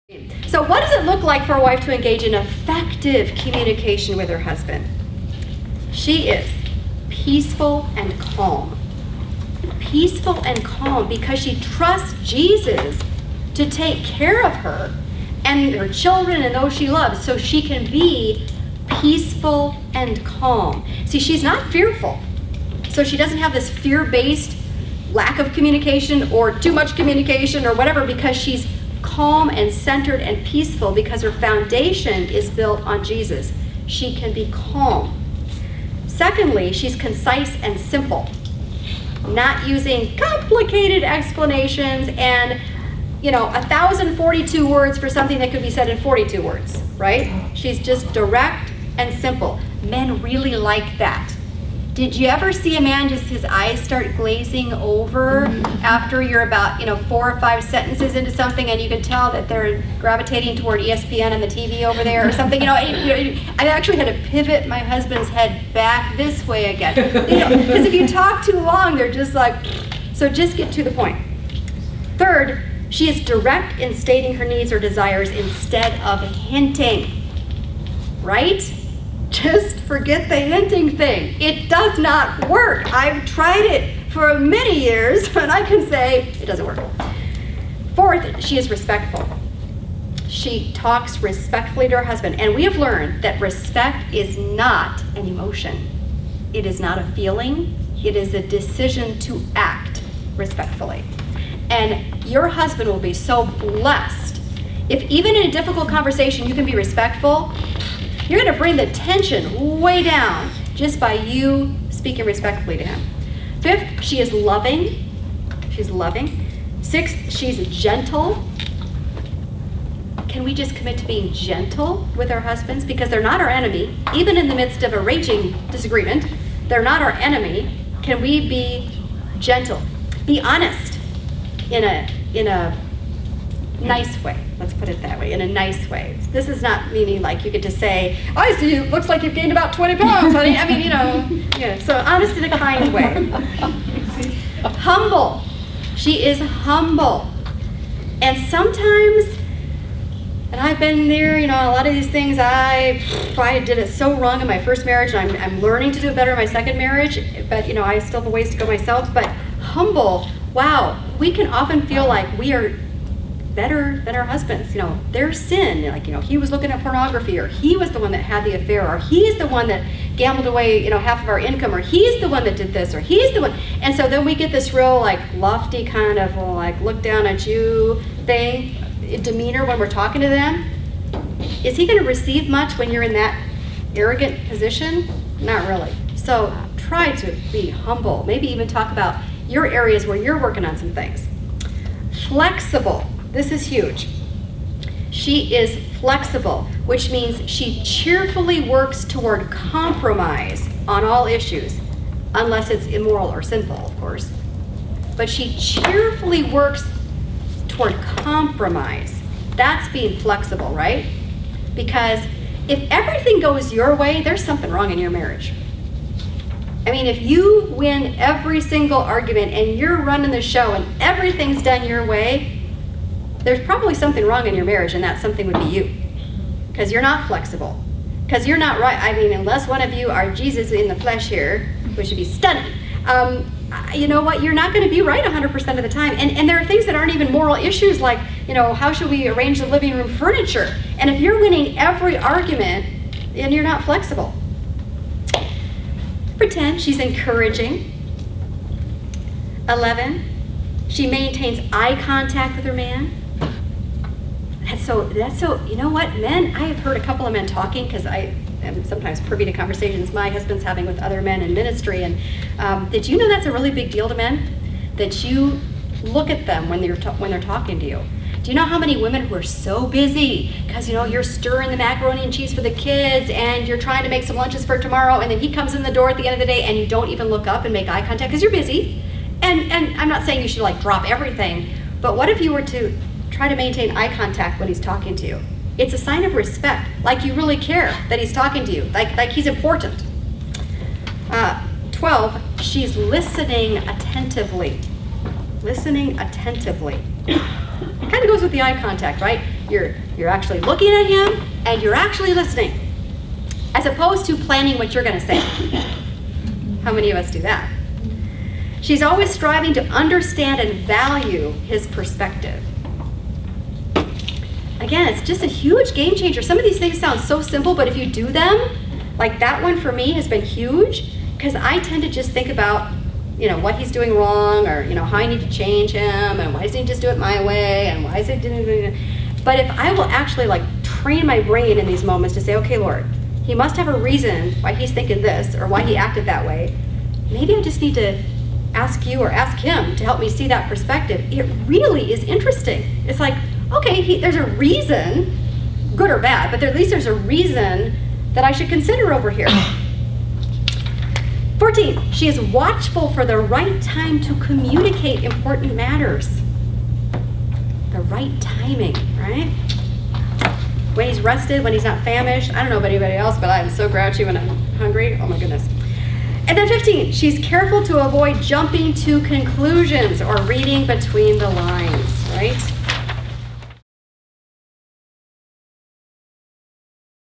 So what does it look like for a wife to engage in effective communication with her husband? She is peaceful and calm. Peaceful and calm because she trusts Jesus to take care of her and her children and those she loves, so she can be peaceful and calm. See, she's not fearful. So she doesn't have this fear-based lack of communication or too much communication or whatever, because she's calm and centered and peaceful because her foundation is built on Jesus. She can be calm. Secondly, she's concise and simple, not using complicated explanations and 1,042 words for something that could be said in 42 words, right? She's just direct and simple. Men really like that. Did you ever see a man just his eyes start glazing over after you're about 4 or 5 sentences into something, and you can tell that they're gravitating toward ESPN and the TV over there or something? I actually had to pivot my husband's head back this way again. Because if you talk too long, they're just like, so just get to the point. Third, she is direct in stating her needs or desires instead of hinting, right? Just forget the hinting thing. It does not work. I've tried it for many years, and I can say it doesn't work. Fourth, she is respectful. She talks respectfully to her husband, and we have learned that respect is not an emotion. It is not a feeling. It is a decision to act respectfully. And your husband will be so blessed if even in a difficult conversation you can be respectful. You're going to bring the tension way down just by you speaking respectfully to him. Fifth, she is loving. She's loving. Sixth, she's gentle. Can we just commit to being gentle with our husbands? Because they're not our enemy. Even in the midst of a raging disagreement, they're not our enemy. Can we be gentle? Be honest in a nice way. Let's put it that way, in a nice way. This is not meaning like you get to say, I see, it looks like you've gained about 20 pounds, honey. So honest in a kind way. Humble. She is humble. And sometimes, and I've been there, a lot of these things, I did it so wrong in my first marriage, and I'm learning to do it better in my second marriage, but I still have a ways to go myself. But humble, wow, we can often feel like we are better than our husbands. Their sin, he was looking at pornography, or he was the one that had the affair, or he's the one that gambled away, half of our income, or he's the one that did this, or he's the one. And so then we get this real, lofty kind of, look down at you thing, demeanor when we're talking to them. Is he going to receive much when you're in that arrogant position? Not really. So try to be humble. Maybe even talk about your areas where you're working on some things. Flexible. This is huge. She is flexible, which means she cheerfully works toward compromise on all issues, unless it's immoral or sinful, of course. But she cheerfully works toward compromise. That's being flexible, right? Because if everything goes your way, there's something wrong in your marriage. If you win every single argument and you're running the show and everything's done your way, there's probably something wrong in your marriage, and that something would be you. Because you're not flexible. Because you're not right. Unless one of you are Jesus in the flesh here, which would be stunning, you know what? You're not going to be right 100% of the time. And there are things that aren't even moral issues, like, how should we arrange the living room furniture? And if you're winning every argument, then you're not flexible. Pretend she's encouraging. 11, she maintains eye contact with her man. That's so, you know what, men, I have heard a couple of men talking, because I am sometimes privy to conversations my husband's having with other men in ministry, and did you know that's a really big deal to men? That you look at them when they're talking to you. Do you know how many women who are so busy because you're stirring the macaroni and cheese for the kids, and you're trying to make some lunches for tomorrow, and then he comes in the door at the end of the day and you don't even look up and make eye contact because you're busy? And I'm not saying you should drop everything, but what if you were to try to maintain eye contact when he's talking to you? It's a sign of respect, like you really care that he's talking to you, like he's important. 12, she's listening attentively. Listening attentively. It kind of goes with the eye contact, right? You're actually looking at him and you're actually listening, as opposed to planning what you're going to say. How many of us do that? She's always striving to understand and value his perspective. Again, it's just a huge game changer. Some of these things sound so simple, but if you do them, like that one for me has been huge, because I tend to just think about, what he's doing wrong, or, how I need to change him, and why doesn't he just do it my way, and why is it doing. But if I will actually train my brain in these moments to say, okay, Lord, he must have a reason why he's thinking this, or why he acted that way. Maybe I just need to ask you or ask him to help me see that perspective. It really is interesting. It's like, okay, there's a reason, good or bad, but at least there's a reason that I should consider over here. 14, she is watchful for the right time to communicate important matters. The right timing, right? When he's rested, when he's not famished. I don't know about anybody else, but I'm so grouchy when I'm hungry. Oh my goodness. And then 15, she's careful to avoid jumping to conclusions or reading between the lines.